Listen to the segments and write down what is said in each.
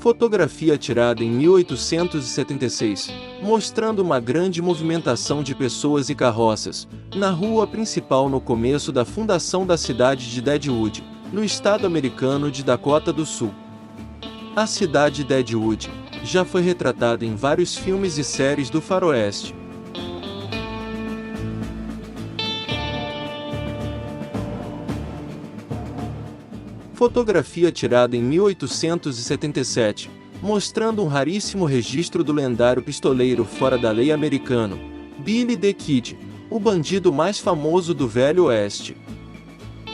Fotografia tirada em 1876, mostrando uma grande movimentação de pessoas e carroças, na rua principal no começo da fundação da cidade de Deadwood, no estado americano de Dakota do Sul. A cidade de Deadwood já foi retratada em vários filmes e séries do faroeste. Fotografia tirada em 1877, mostrando um raríssimo registro do lendário pistoleiro fora da lei americano, Billy the Kid, o bandido mais famoso do Velho Oeste.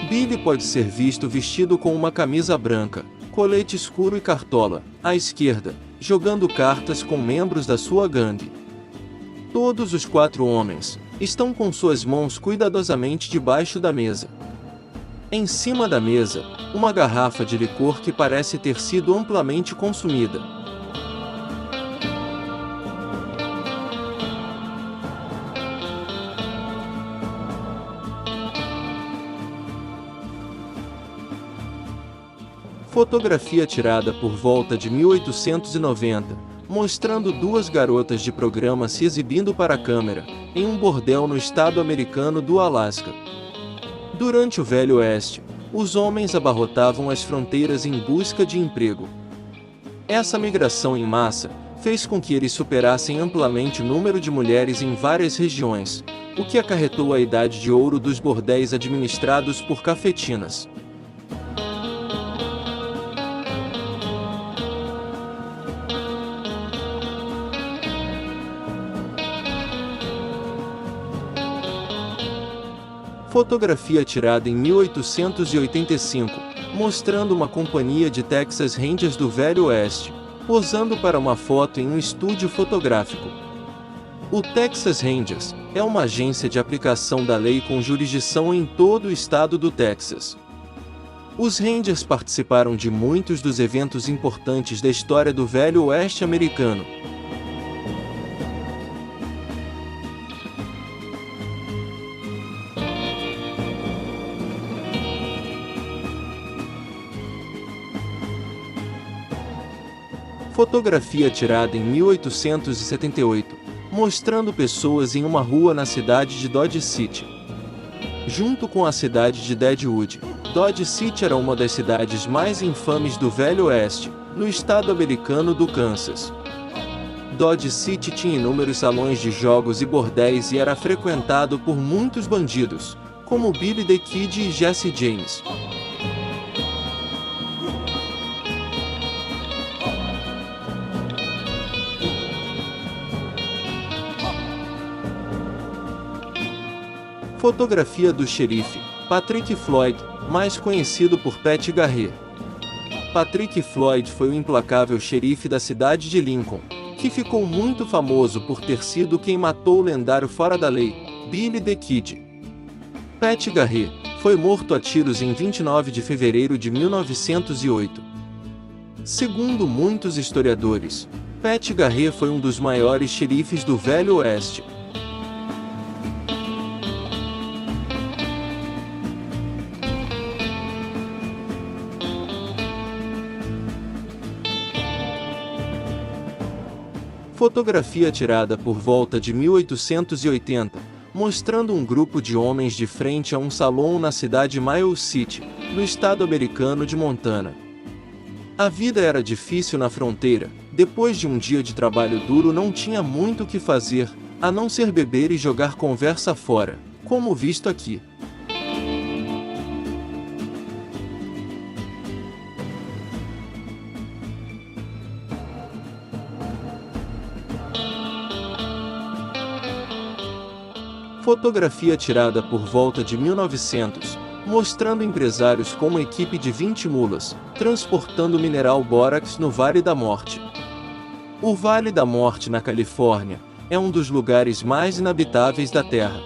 Billy pode ser visto vestido com uma camisa branca, colete escuro e cartola, à esquerda, jogando cartas com membros da sua gangue. Todos os 4 homens estão com suas mãos cuidadosamente debaixo da mesa. Em cima da mesa, uma garrafa de licor que parece ter sido amplamente consumida. Fotografia tirada por volta de 1890, mostrando 2 garotas de programa se exibindo para a câmera, em um bordel no estado americano do Alasca. Durante o Velho Oeste, os homens abarrotavam as fronteiras em busca de emprego. Essa migração em massa fez com que eles superassem amplamente o número de mulheres em várias regiões, o que acarretou a idade de ouro dos bordéis administrados por cafetinas. Fotografia tirada em 1885, mostrando uma companhia de Texas Rangers do Velho Oeste, posando para uma foto em um estúdio fotográfico. O Texas Rangers é uma agência de aplicação da lei com jurisdição em todo o estado do Texas. Os Rangers participaram de muitos dos eventos importantes da história do Velho Oeste americano. Fotografia tirada em 1878, mostrando pessoas em uma rua na cidade de Dodge City. Junto com a cidade de Deadwood, Dodge City era uma das cidades mais infames do Velho Oeste, no estado americano do Kansas. Dodge City tinha inúmeros salões de jogos e bordéis e era frequentado por muitos bandidos, como Billy the Kid e Jesse James. Fotografia do xerife Patrick Floyd, mais conhecido por Pat Garrett. Patrick Floyd foi o implacável xerife da cidade de Lincoln, que ficou muito famoso por ter sido quem matou o lendário fora da lei, Billy the Kid. Pat Garrett foi morto a tiros em 29 de fevereiro de 1908. Segundo muitos historiadores, Pat Garrett foi um dos maiores xerifes do Velho Oeste. Fotografia tirada por volta de 1880, mostrando um grupo de homens de frente a um salão na cidade de Miles City, no estado americano de Montana. A vida era difícil na fronteira, depois de um dia de trabalho duro não tinha muito o que fazer, a não ser beber e jogar conversa fora, como visto aqui. Fotografia tirada por volta de 1900, mostrando empresários com uma equipe de 20 mulas, transportando mineral bórax no Vale da Morte. O Vale da Morte, na Califórnia, é um dos lugares mais inabitáveis da Terra.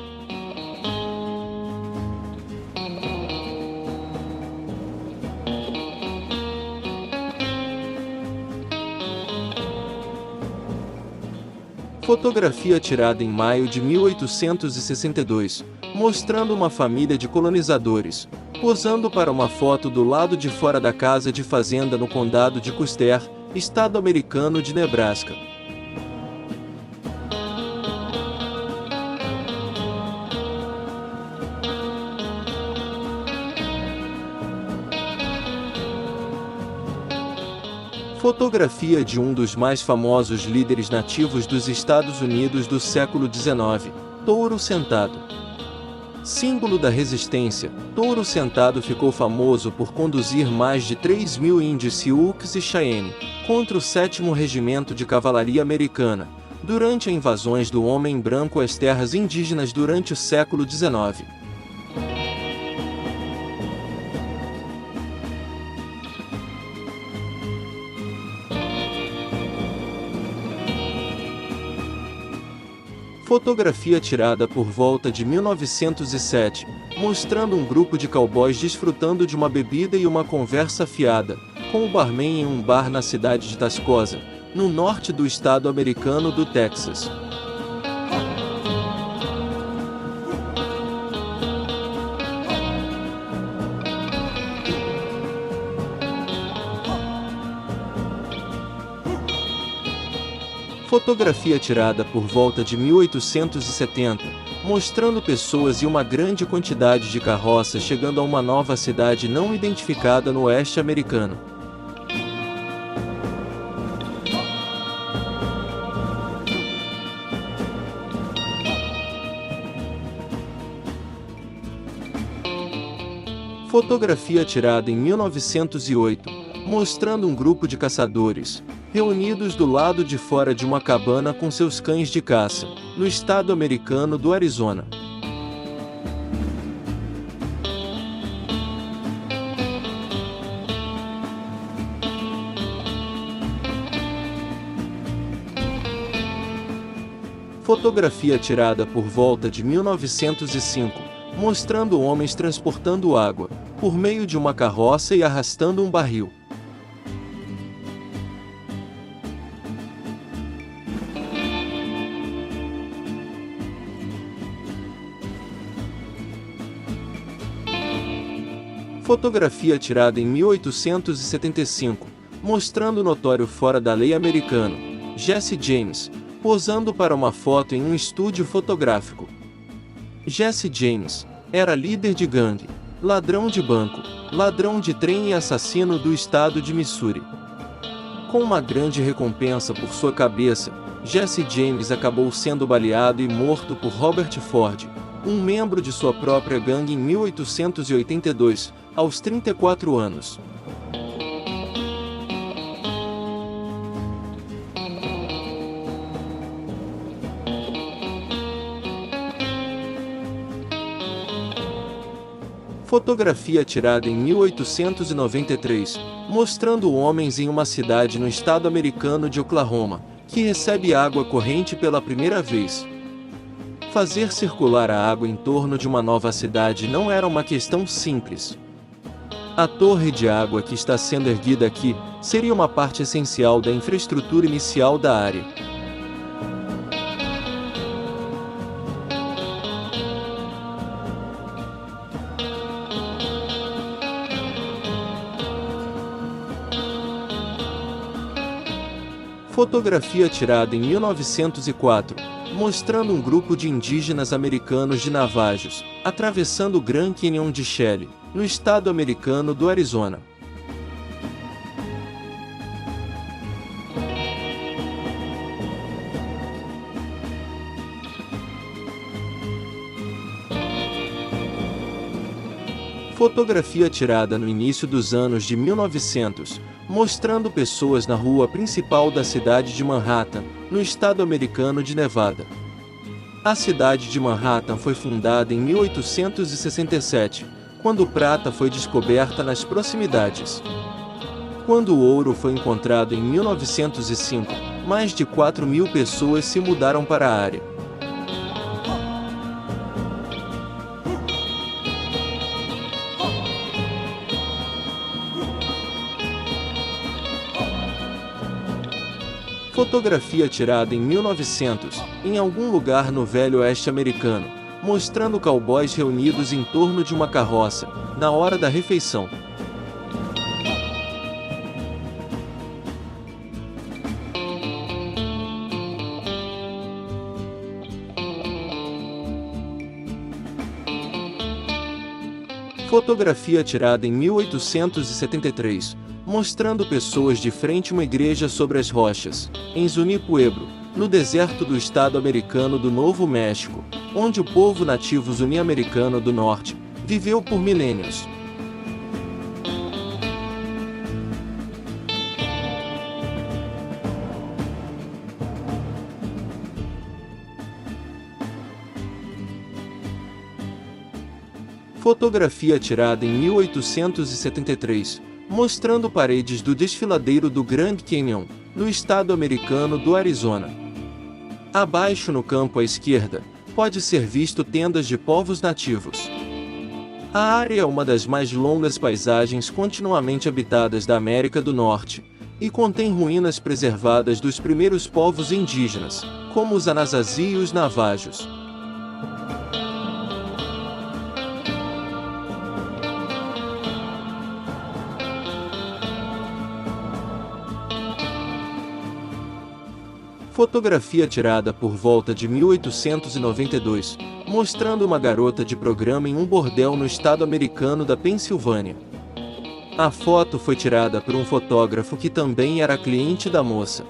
Fotografia tirada em maio de 1862, mostrando uma família de colonizadores, posando para uma foto do lado de fora da casa de fazenda no condado de Custer, estado americano de Nebraska. Fotografia de um dos mais famosos líderes nativos dos Estados Unidos do século XIX, Touro Sentado. Símbolo da resistência, Touro Sentado ficou famoso por conduzir mais de 3.000 índios Sioux e Cheyenne contra o 7º Regimento de Cavalaria Americana, durante as invasões do homem branco às terras indígenas durante o século XIX. Fotografia tirada por volta de 1907, mostrando um grupo de cowboys desfrutando de uma bebida e uma conversa fiada, com o barman em um bar na cidade de Tascosa, no norte do estado americano do Texas. Fotografia tirada por volta de 1870, mostrando pessoas e uma grande quantidade de carroças chegando a uma nova cidade não identificada no oeste americano. Fotografia tirada em 1908, mostrando um grupo de caçadores, reunidos do lado de fora de uma cabana com seus cães de caça, no estado americano do Arizona. Fotografia tirada por volta de 1905, mostrando homens transportando água, por meio de uma carroça e arrastando um barril. Fotografia tirada em 1875, mostrando o notório fora da lei americano, Jesse James, posando para uma foto em um estúdio fotográfico. Jesse James era líder de gangue, ladrão de banco, ladrão de trem e assassino do estado de Missouri. Com uma grande recompensa por sua cabeça, Jesse James acabou sendo baleado e morto por Robert Ford, um membro de sua própria gangue em 1882, aos 34 anos. Fotografia tirada em 1893, mostrando homens em uma cidade no estado americano de Oklahoma, que recebe água corrente pela primeira vez. Fazer circular a água em torno de uma nova cidade não era uma questão simples. A torre de água que está sendo erguida aqui seria uma parte essencial da infraestrutura inicial da área. Fotografia tirada em 1904, mostrando um grupo de indígenas americanos de Navajos, atravessando o Grand Canyon de Shelley, no estado americano do Arizona. Fotografia tirada no início dos anos de 1900, mostrando pessoas na rua principal da cidade de Manhattan, no estado americano de Nevada. A cidade de Manhattan foi fundada em 1867, quando prata foi descoberta nas proximidades. Quando o ouro foi encontrado em 1905, mais de 4.000 pessoas se mudaram para a área. Fotografia tirada em 1900, em algum lugar no Velho Oeste americano, mostrando cowboys reunidos em torno de uma carroça, na hora da refeição. Fotografia tirada em 1873, mostrando pessoas de frente a uma igreja sobre as rochas, em Zuni Pueblo, no deserto do estado americano do Novo México, onde o povo nativo zuni-americano do norte viveu por milênios. Fotografia tirada em 1873, mostrando paredes do desfiladeiro do Grand Canyon, no estado americano do Arizona. Abaixo no campo à esquerda, pode ser visto tendas de povos nativos. A área é uma das mais longas paisagens continuamente habitadas da América do Norte, e contém ruínas preservadas dos primeiros povos indígenas, como os Anasazi e os Navajos. Fotografia tirada por volta de 1892, mostrando uma garota de programa em um bordel no estado americano da Pensilvânia. A foto foi tirada por um fotógrafo que também era cliente da moça.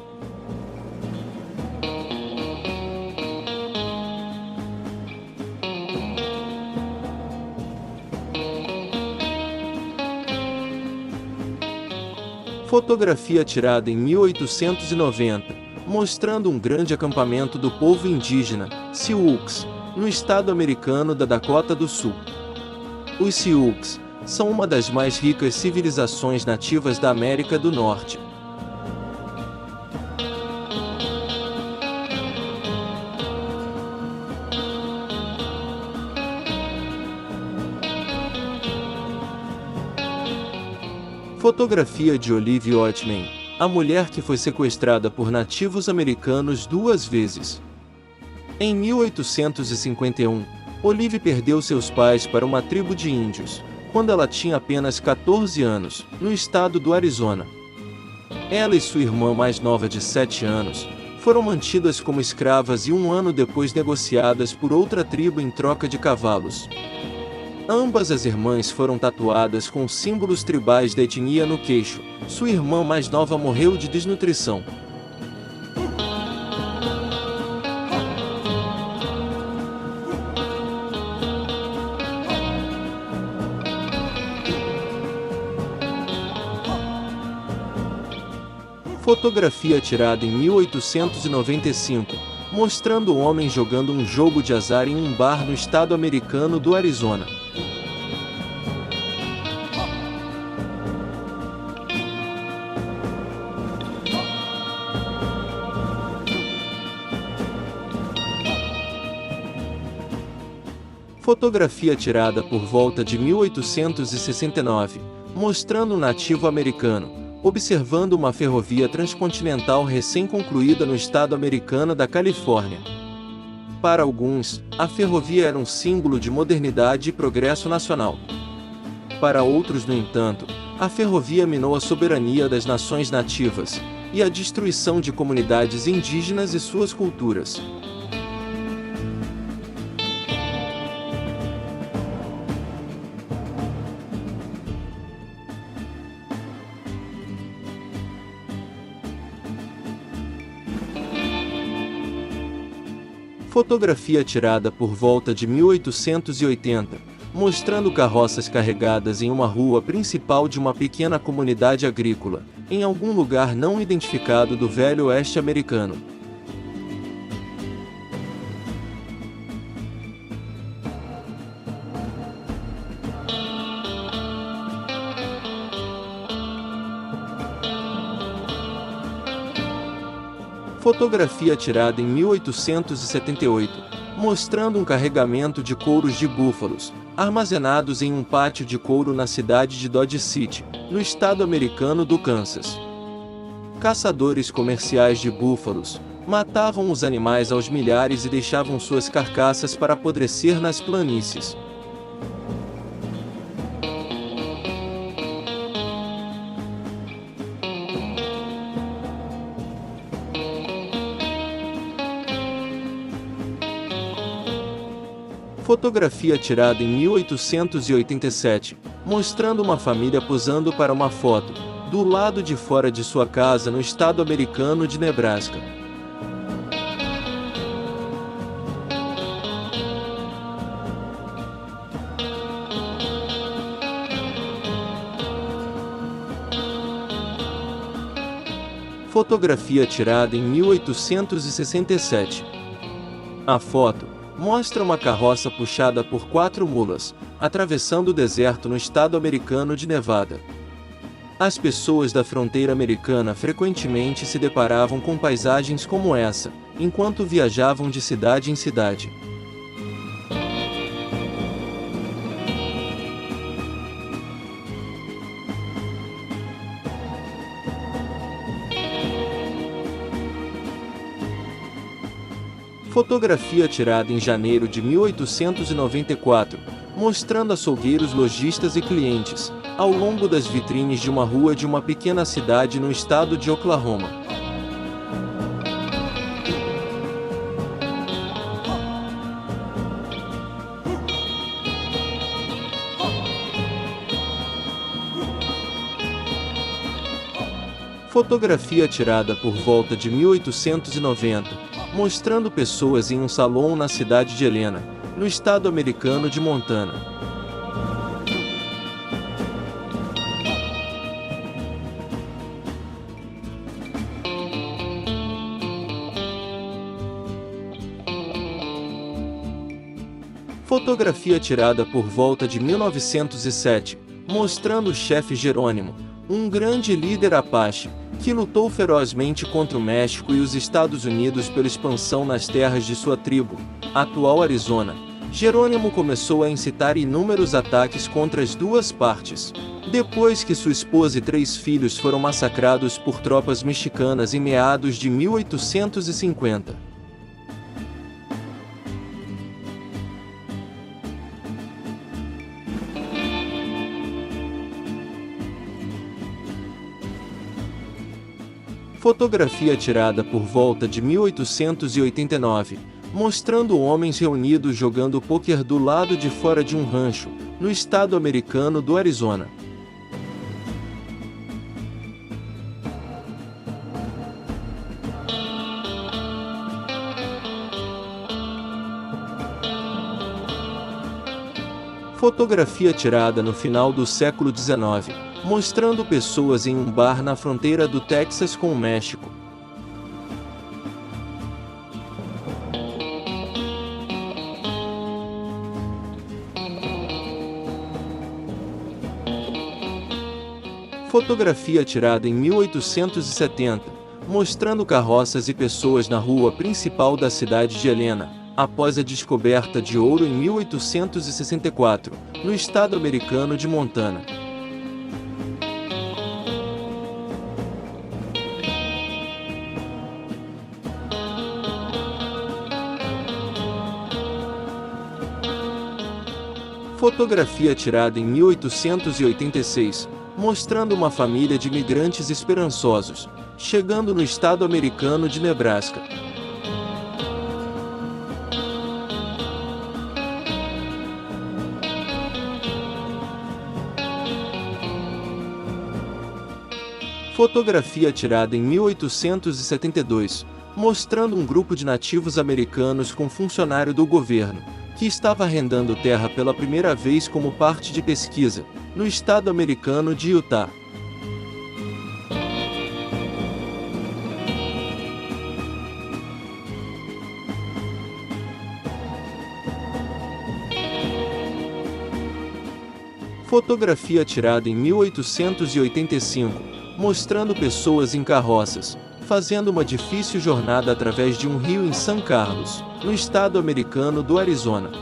Fotografia tirada em 1890. Mostrando um grande acampamento do povo indígena, Sioux, no estado americano da Dakota do Sul. Os Sioux são uma das mais ricas civilizações nativas da América do Norte. Fotografia de Olive Oatman, a mulher que foi sequestrada por nativos americanos 2 vezes. Em 1851, Olive perdeu seus pais para uma tribo de índios, quando ela tinha apenas 14 anos, no estado do Arizona. Ela e sua irmã mais nova de 7 anos, foram mantidas como escravas e 1 ano depois negociadas por outra tribo em troca de cavalos. Ambas as irmãs foram tatuadas com símbolos tribais da etnia no queixo. Sua irmã mais nova morreu de desnutrição. Fotografia tirada em 1895, mostrando um homem jogando um jogo de azar em um bar no estado americano do Arizona. Fotografia tirada por volta de 1869, mostrando um nativo americano, observando uma ferrovia transcontinental recém-concluída no estado americano da Califórnia. Para alguns, a ferrovia era um símbolo de modernidade e progresso nacional. Para outros, no entanto, a ferrovia minou a soberania das nações nativas, e a destruição de comunidades indígenas e suas culturas. Fotografia tirada por volta de 1880, mostrando carroças carregadas em uma rua principal de uma pequena comunidade agrícola, em algum lugar não identificado do Velho Oeste americano. Fotografia tirada em 1878, mostrando um carregamento de couros de búfalos, armazenados em um pátio de couro na cidade de Dodge City, no estado americano do Kansas. Caçadores comerciais de búfalos matavam os animais aos milhares e deixavam suas carcaças para apodrecer nas planícies. Fotografia tirada em 1887, mostrando uma família posando para uma foto, do lado de fora de sua casa no estado americano de Nebraska. Fotografia tirada em 1867. A foto mostra uma carroça puxada por 4 mulas, atravessando o deserto no estado americano de Nevada. As pessoas da fronteira americana frequentemente se deparavam com paisagens como essa, enquanto viajavam de cidade em cidade. Fotografia tirada em janeiro de 1894, mostrando açougueiros lojistas e clientes, ao longo das vitrines de uma rua de uma pequena cidade no estado de Oklahoma. Fotografia tirada por volta de 1890, mostrando pessoas em um salão na cidade de Helena, no estado americano de Montana. Fotografia tirada por volta de 1907, mostrando o chefe Jerônimo, um grande líder Apache, que lutou ferozmente contra o México e os Estados Unidos pela expansão nas terras de sua tribo, a atual Arizona. Jerônimo começou a incitar inúmeros ataques contra as duas partes, depois que sua esposa e 3 filhos foram massacrados por tropas mexicanas em meados de 1850. Fotografia tirada por volta de 1889, mostrando homens reunidos jogando pôquer do lado de fora de um rancho, no estado americano do Arizona. Fotografia tirada no final do século XIX, mostrando pessoas em um bar na fronteira do Texas com o México. Fotografia tirada em 1870, mostrando carroças e pessoas na rua principal da cidade de Helena, após a descoberta de ouro em 1864, no estado americano de Montana. Fotografia tirada em 1886, mostrando uma família de imigrantes esperançosos, chegando no estado americano de Nebraska. Fotografia tirada em 1872, mostrando um grupo de nativos americanos com funcionário do governo, que estava arrendando terra pela primeira vez como parte de pesquisa, no estado americano de Utah. Fotografia tirada em 1885, mostrando pessoas em carroças, fazendo uma difícil jornada através de um rio em San Carlos, no estado americano do Arizona.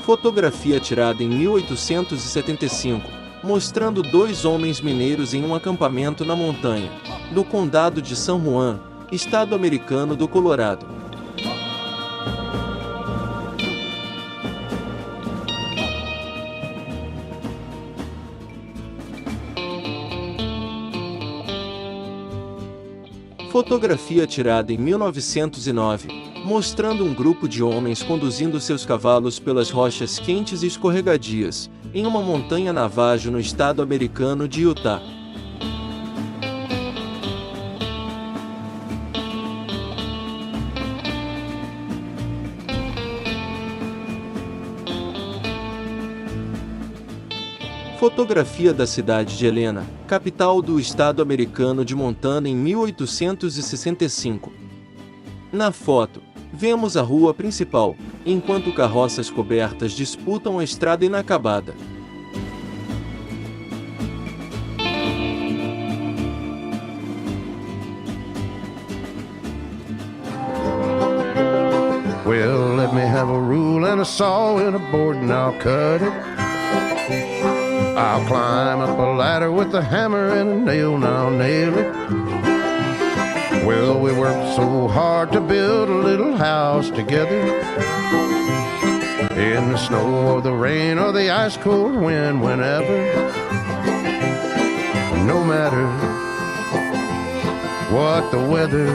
Fotografia tirada em 1875, mostrando 2 homens mineiros em um acampamento na montanha, no condado de San Juan, estado americano do Colorado. Fotografia tirada em 1909, mostrando um grupo de homens conduzindo seus cavalos pelas rochas quentes e escorregadias, em uma montanha Navajo no estado americano de Utah. Fotografia da cidade de Helena, capital do estado americano de Montana em 1865. Na foto, vemos a rua principal, enquanto carroças cobertas disputam a estrada inacabada. Well, let me have a rule and a saw and a board and I'll cut it. I'll climb up a ladder with a hammer and a nail and I'll nail it. Well, we worked so hard to build a little house together. In the snow or the rain or the ice cold wind, whenever. No matter what the weather,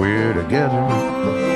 we're together.